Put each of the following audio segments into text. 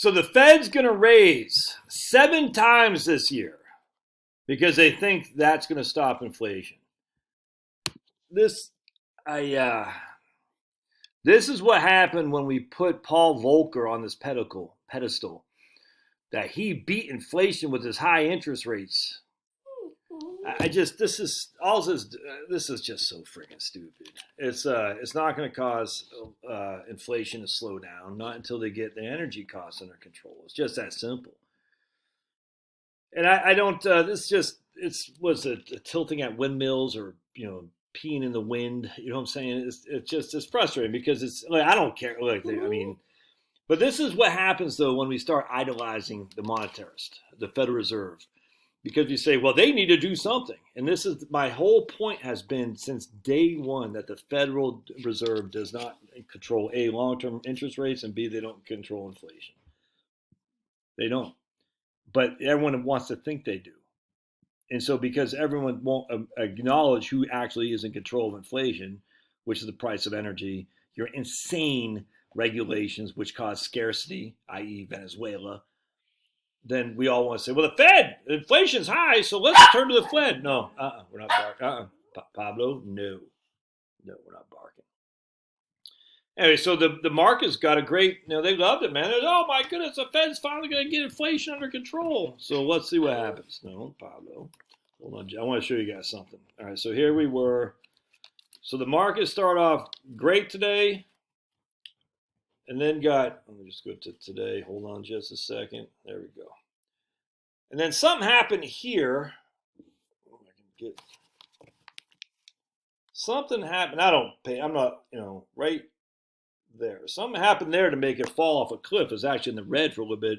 So the Fed's going to raise 7 times this year because they think that's going to stop inflation. This is what happened when we put Paul Volcker on this pedestal, that he beat inflation with his high interest rates. This is just so freaking stupid. It's not going to cause inflation to slow down, not until they get the energy costs under control. It's just that simple. And I don't. Was it tilting at windmills or peeing in the wind? You know what I'm saying? It's frustrating because it's like I don't care. But this is what happens though when we start idolizing the monetarist, the Federal Reserve. Because you say, well, they need to do something. And this is my whole point has been since day one that the Federal Reserve does not control A, long-term interest rates, and B, they don't control inflation. They don't. But everyone wants to think they do. And so because everyone won't acknowledge who actually is in control of inflation, which is the price of energy, your insane regulations which cause scarcity, i.e. Venezuela, then we all want to say, well, the Fed, inflation's high, so let's turn to the Fed. No, we're not barking. Pablo, no, we're not barking. Anyway, so the market's got a great, they loved it, man. They're, oh my goodness, the Fed's finally going to get inflation under control. So let's see what happens. No, Pablo, hold on. I want to show you guys something. All right, so here we were. So the market started off great today. And then let me just go to today. Hold on just a second. There we go. And then something happened here. Something happened. I'm not, right there. Something happened there to make it fall off a cliff. It was actually in the red for a little bit.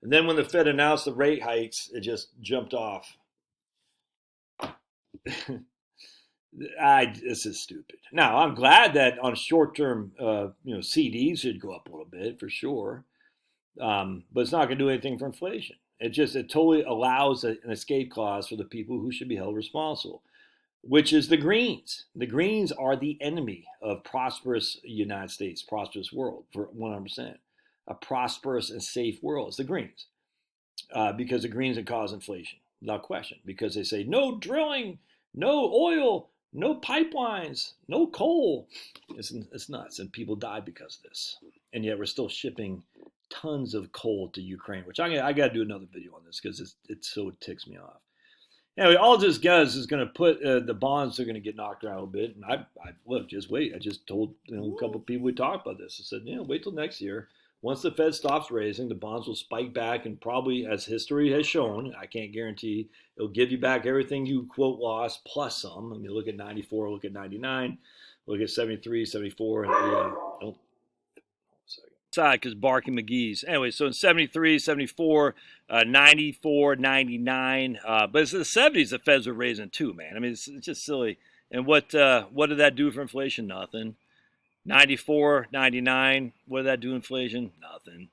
And then when the Fed announced the rate hikes, it just jumped off. This is stupid. Now, I'm glad that on short-term, CDs should go up a little bit for sure, but it's not going to do anything for inflation. It totally allows an escape clause for the people who should be held responsible, which is the Greens. The Greens are the enemy of prosperous United States, prosperous world for 100%. A prosperous and safe world is the Greens, because the Greens can cause inflation without question. Because they say no drilling, no oil, no pipelines, no coal. It's nuts, and people die because of this. And yet we're still shipping tons of coal to Ukraine, which I got to do another video on this because it so ticks me off. Anyway, all this does is going to put the bonds are going to get knocked around a little bit. And look, just wait. I just told a couple of people we talked about this. I said, wait till next year. Once the Fed stops raising, the bonds will spike back, and probably, as history has shown, I can't guarantee, it'll give you back everything you, quote, lost, plus some. I mean, look at 94, look at 99, look at 73, 74. Side, because Barky McGee's. Anyway, so in 73, 74, 94, 99. But it's the 70s the Feds were raising too, man. I mean, it's just silly. And what did that do for inflation? Nothing. 94, 99, what did that do inflation? Nothing.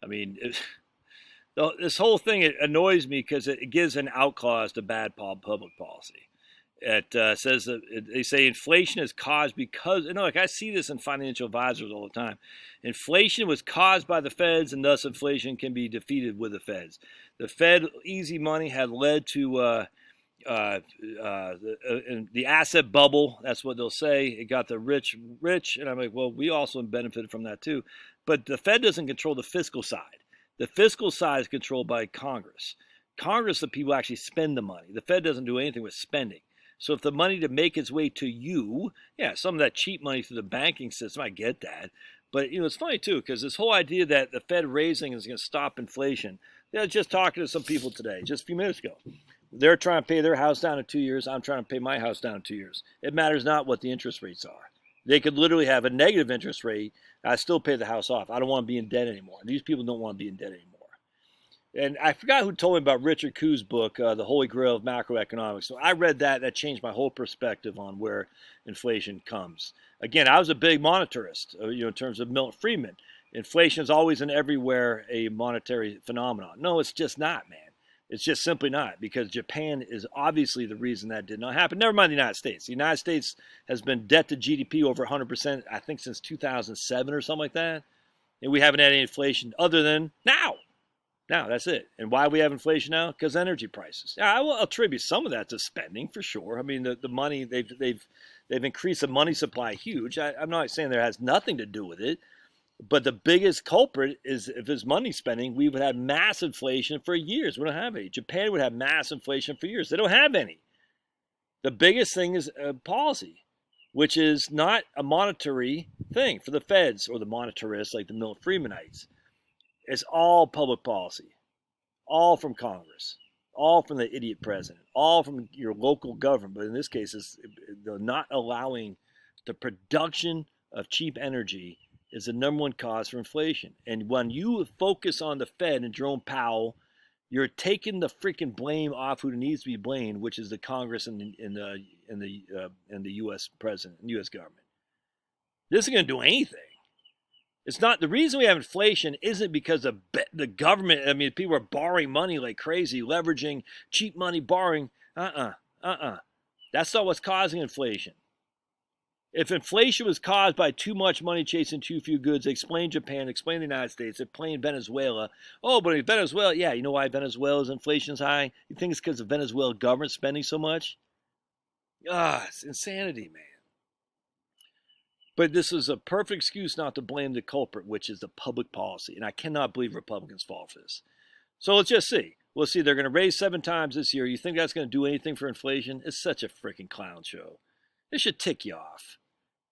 I mean, this whole thing, it annoys me because it gives an out clause to bad public policy. It says that they say inflation is caused because, I see this in financial advisors all the time. Inflation was caused by the Feds, and thus inflation can be defeated with the Feds. The Fed easy money had led to the asset bubble. That's what they'll say. It got the rich, and I'm like, well, we also benefited from that too. But the Fed doesn't control the fiscal side. The fiscal side is controlled by Congress. Congress, the people actually spend the money. The Fed doesn't do anything with spending. So if the money to make its way to you, some of that cheap money through the banking system, I get that. But, it's funny, too, because this whole idea that the Fed raising is going to stop inflation. I was just talking to some people today, just a few minutes ago. They're trying to pay their house down in 2 years. I'm trying to pay my house down in 2 years. It matters not what the interest rates are. They could literally have a negative interest rate. I still pay the house off. I don't want to be in debt anymore. These people don't want to be in debt anymore. And I forgot who told me about Richard Kuh's book, The Holy Grail of Macroeconomics. So I read that. That changed my whole perspective on where inflation comes. Again, I was a big monetarist, in terms of Milton Friedman. Inflation is always and everywhere a monetary phenomenon. No, it's just not, man. It's just simply not, because Japan is obviously the reason that did not happen. Never mind the United States. The United States has been debt to GDP over 100%, I think, since 2007 or something like that. And we haven't had any inflation other than now. Now, that's it. And why we have inflation now? Because energy prices. Yeah, I will attribute some of that to spending for sure. I mean, the money they've increased the money supply huge. I'm not saying there has nothing to do with it, but the biggest culprit is if it's money spending, we would have mass inflation for years. We don't have any. Japan would have mass inflation for years. They don't have any. The biggest thing is policy, which is not a monetary thing for the feds or the monetarists like the Milton Friedmanites. It's all public policy, all from Congress, all from the idiot president, all from your local government. But in this case, it's not allowing the production of cheap energy is the number one cause for inflation. And when you focus on the Fed and Jerome Powell, you're taking the freaking blame off who needs to be blamed, which is the Congress and the U.S. president and U.S. government. This isn't going to do anything. It's not the reason we have inflation isn't because of the government. I mean, people are borrowing money like crazy, leveraging cheap money, borrowing. That's not what's causing inflation. If inflation was caused by too much money chasing too few goods, explain Japan, explain the United States, explain Venezuela. Oh, but in Venezuela, yeah, you know why Venezuela's inflation's high? You think it's because the Venezuelan government spending so much? It's insanity, man. But this is a perfect excuse not to blame the culprit, which is the public policy. And I cannot believe Republicans fall for this. So let's just see. We'll see. They're going to raise 7 times this year. You think that's going to do anything for inflation? It's such a freaking clown show. It should tick you off.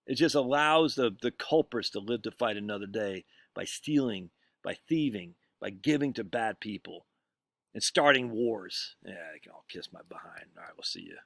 It just allows the culprits to live to fight another day by stealing, by thieving, by giving to bad people, and starting wars. Yeah, I'll kiss my behind. All right, we'll see you.